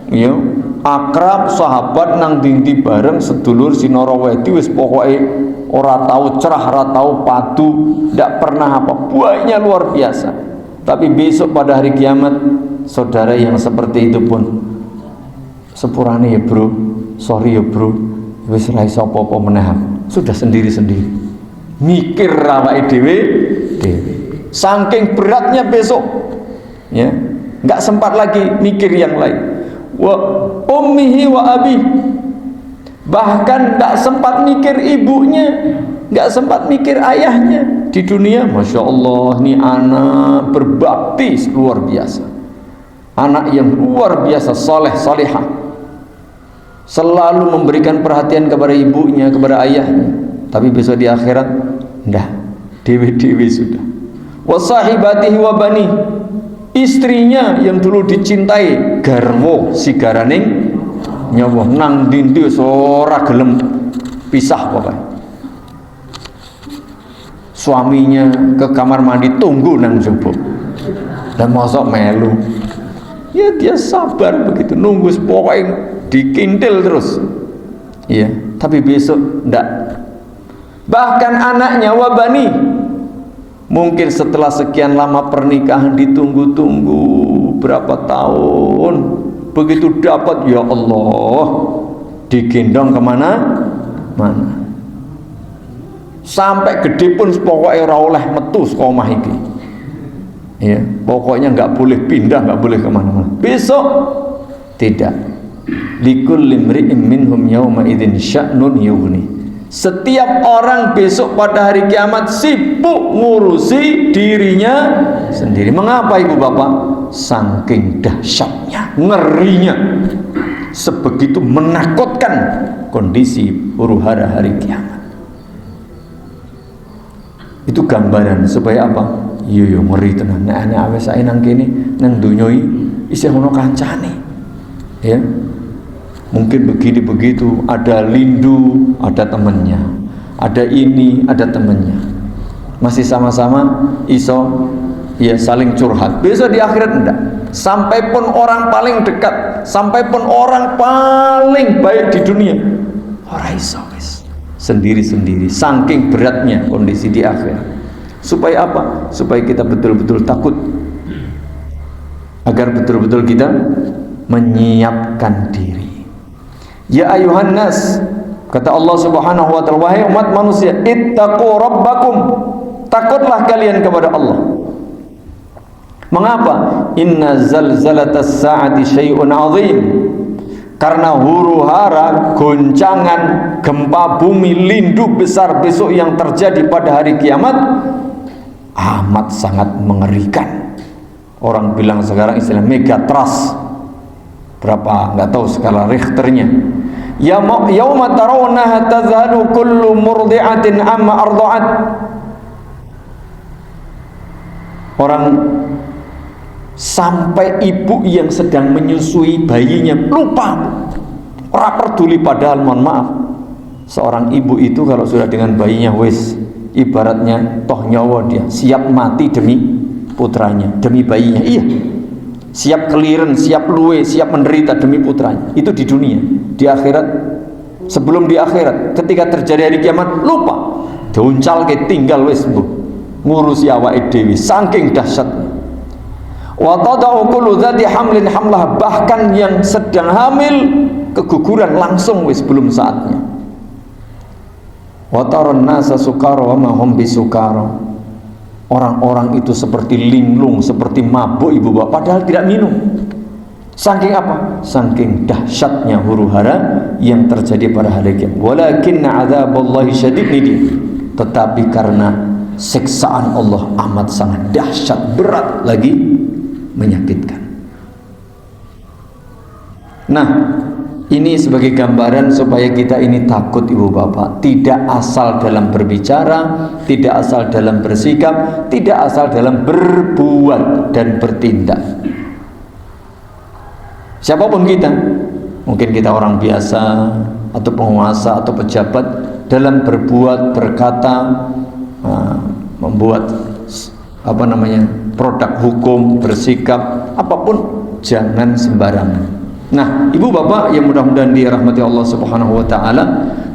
ya, akrab, sahabat, nang dindi bareng, sedulur sinoraweti, wis pokoknya ora tahu cerah, ora tahu padu, ndak pernah apa, buahnya luar biasa. Tapi besok pada hari kiamat, saudara yang seperti itu pun sepurane, ya bro, sorry ya bro, wis ra iso apa-apa menahan, sudah sendiri-sendiri mikir awake dhewe. Saking beratnya besok, ya, nggak sempat lagi mikir yang lain. Wa ummihi wa abi, bahkan nggak sempat mikir ibunya, nggak sempat mikir ayahnya. Di dunia, masya Allah, ini anak berbakti luar biasa, anak yang luar biasa, soleh solehah, selalu memberikan perhatian kepada ibunya, kepada ayahnya. Tapi besok di akhirat, ndah, dewi-dewi sudah. Wasahibatihi wa bani, istrinya yang dulu dicintai, garwo si garaning nyawa, nang dindi ora gelem pisah pokoknya. suaminya ke kamar mandi tunggu nang jebuk dan mosok melu. Ya dia sabar begitu, nunggu pokoknya dikintil terus. Ya, tapi besok ndak. Bahkan anaknya wabani, mungkin setelah sekian lama pernikahan ditunggu-tunggu berapa tahun, begitu dapat, ya Allah, digendong kemana? Mana? Sampai gede pun pokoknya ora oleh metu saka omah iki. Ya, pokoknya nggak boleh pindah, nggak boleh kemana-mana. Besok tidak. Likulli imri'in minhum yawma idzin sya'nun yughni. Setiap orang besok pada hari kiamat sibuk ngurusi dirinya sendiri. Mengapa ibu bapak? Saking dahsyatnya, ngerinya, sebegitu menakutkan kondisi huru-hara hari kiamat. Itu gambaran supaya apa? Yo ngeri tenan. Nek ana awes sae nang kene nang donya isih ono kancane. Ya. Mungkin begini begitu, ada lindu, ada temennya, ada ini, ada temennya, masih sama-sama iso ya saling curhat. Besok di akhirat enggak. Sampai pun orang paling dekat, sampai pun orang paling baik di dunia, ora iso wis. Sendiri-sendiri, saking beratnya kondisi di akhirat. Supaya apa? Supaya kita betul-betul takut, agar betul-betul kita menyiapkan diri. Ya ayuhan nas, kata Allah Subhanahu wa ta'ala, wahai umat manusia, ittaqu rabbakum, takutlah kalian kepada Allah. Mengapa? Inna zalzalatas sa'ati syai'un 'azim. Karena huru-hara, goncangan, gempa bumi, lindu besar besok yang terjadi pada hari kiamat amat sangat mengerikan. Orang bilang sekarang istilah megatrust. Berapa? Enggak tahu skala Richternya. Yauma tarawnaha tazhalu kullu murdi'atin amma arda'at. Orang sampai ibu yang sedang menyusui bayinya lupa, ora peduli, padahal mohon maaf, seorang ibu itu kalau sudah dengan bayinya wis ibaratnya toh nyawa dia, siap mati demi putranya, demi bayinya. Iya, siap keliren, siap luwe, siap menderita demi putranya. Itu di dunia. Di akhirat, sebelum di akhirat, ketika terjadi hari kiamat, lupa, diuncal ke tinggal wis ngurusi awake dhewe saking dahsyatnya. Wa tada'u kullu dzati hamlin hamlah, bahkan yang sedang hamil keguguran langsung wis belum saatnya. Wa taran nasa sukara wa ma hum bisukara. Orang-orang itu seperti linglung, seperti mabuk ibu bapak, padahal tidak minum. Saking apa? Saking dahsyatnya huru-hara yang terjadi pada hari kiamat. Walakinna adzaballahi syadid nidi. Tetapi karena siksaan Allah amat sangat dahsyat, berat lagi menyakitkan. Nah, ini sebagai gambaran supaya kita ini takut ibu bapak, tidak asal dalam berbicara, tidak asal dalam bersikap, tidak asal dalam berbuat dan bertindak. Siapapun kita, mungkin kita orang biasa atau penguasa atau pejabat, dalam berbuat, berkata, membuat produk hukum, bersikap apapun jangan sembarangan. Nah, ibu bapak yang mudah-mudahan dirahmati Allah Subhanahu wa ta'ala,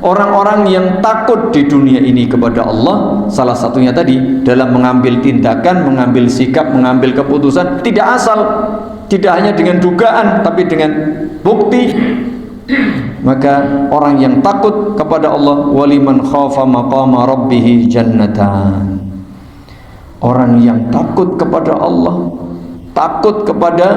orang-orang yang takut di dunia ini kepada Allah, salah satunya tadi dalam mengambil tindakan, mengambil sikap, mengambil keputusan tidak asal, tidak hanya dengan dugaan tapi dengan bukti. Maka orang yang takut kepada Allah, waliman khafa maqama rabbih jannatan. Orang yang takut kepada Allah, takut kepada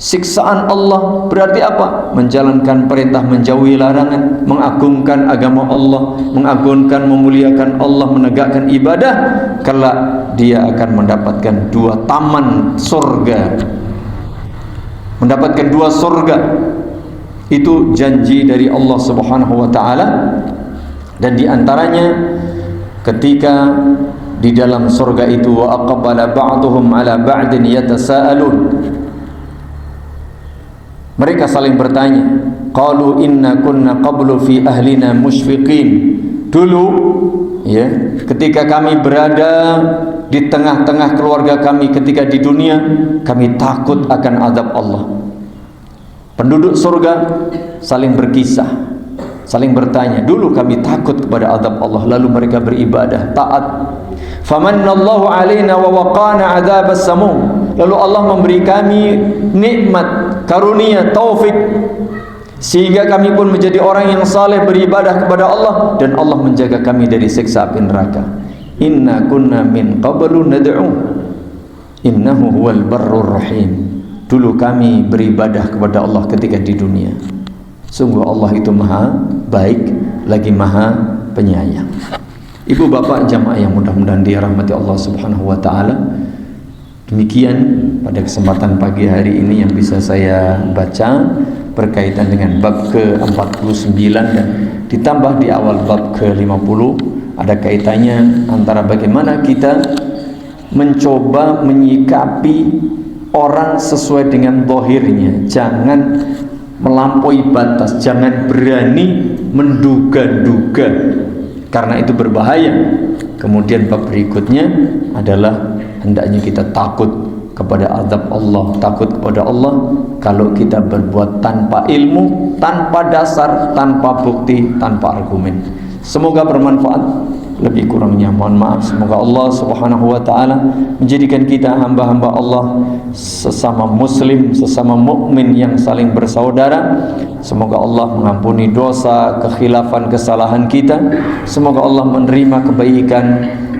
siksaan Allah, berarti apa? Menjalankan perintah, menjauhi larangan, mengagungkan agama Allah, mengagungkan, memuliakan Allah, menegakkan ibadah, kelak dia akan mendapatkan dua taman surga, mendapatkan dua surga. Itu janji dari Allah Subhanahu wa ta'ala. Dan diantaranya ketika di dalam surga itu, wa aqbala ba'duhum ala ba'din yatasaalun, mereka saling bertanya, qalu inna kunna qablu fi ahlina musyfiqin. Dulu ya, ketika kami berada di tengah-tengah keluarga kami ketika di dunia, kami takut akan azab Allah. Penduduk surga saling berkisah, saling bertanya, dulu kami takut kepada azab Allah, lalu mereka beribadah, taat. Famannallahu alaina wa waqana adzabas samum. Lalu Allah memberi kami nikmat, karunia, taufik, sehingga kami pun menjadi orang yang saleh beribadah kepada Allah, dan Allah menjaga kami dari siksa api neraka. Inna kunna min qablu nad'u innahu huwal barrur rahim. Dulu kami beribadah kepada Allah ketika di dunia. Sungguh Allah itu maha baik lagi maha penyayang. Ibu bapak jamaah yang mudah-mudahan dirahmati Allah subhanahu wa ta'ala, demikian pada kesempatan pagi hari ini yang bisa saya baca berkaitan dengan bab ke-49, dan ditambah di awal bab ke-50 ada kaitannya antara bagaimana kita mencoba menyikapi orang sesuai dengan zahirnya. Jangan melampaui batas, jangan berani menduga-duga, karena itu berbahaya. Kemudian bab berikutnya adalah hendaknya kita takut kepada azab Allah, takut kepada Allah kalau kita berbuat tanpa ilmu, tanpa dasar, tanpa bukti, tanpa argumen. Semoga bermanfaat. Lebih kurangnya mohon maaf. Semoga Allah subhanahu wa ta'ala menjadikan kita hamba-hamba Allah, sesama muslim, sesama mukmin yang saling bersaudara. Semoga Allah mengampuni dosa, kekhilafan, kesalahan kita. Semoga Allah menerima kebaikan,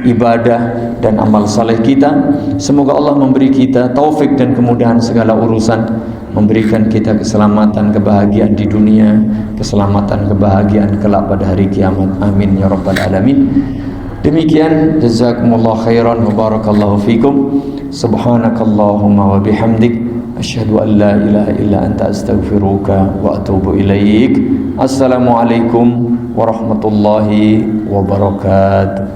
ibadah dan amal saleh kita. Semoga Allah memberi kita taufik dan kemudahan segala urusan, memberikan kita keselamatan, kebahagiaan di dunia, keselamatan, kebahagiaan kelak pada hari kiamat. Amin ya rabbal alamin. Demikian, jazakumullah khairan wa barakallahu fikum. Subhanakallahumma wa bihamdik, asyhadu an la ilaha illa anta astaghfiruka wa atubu ilaik. Assalamualaikum warahmatullahi wabarakatuh.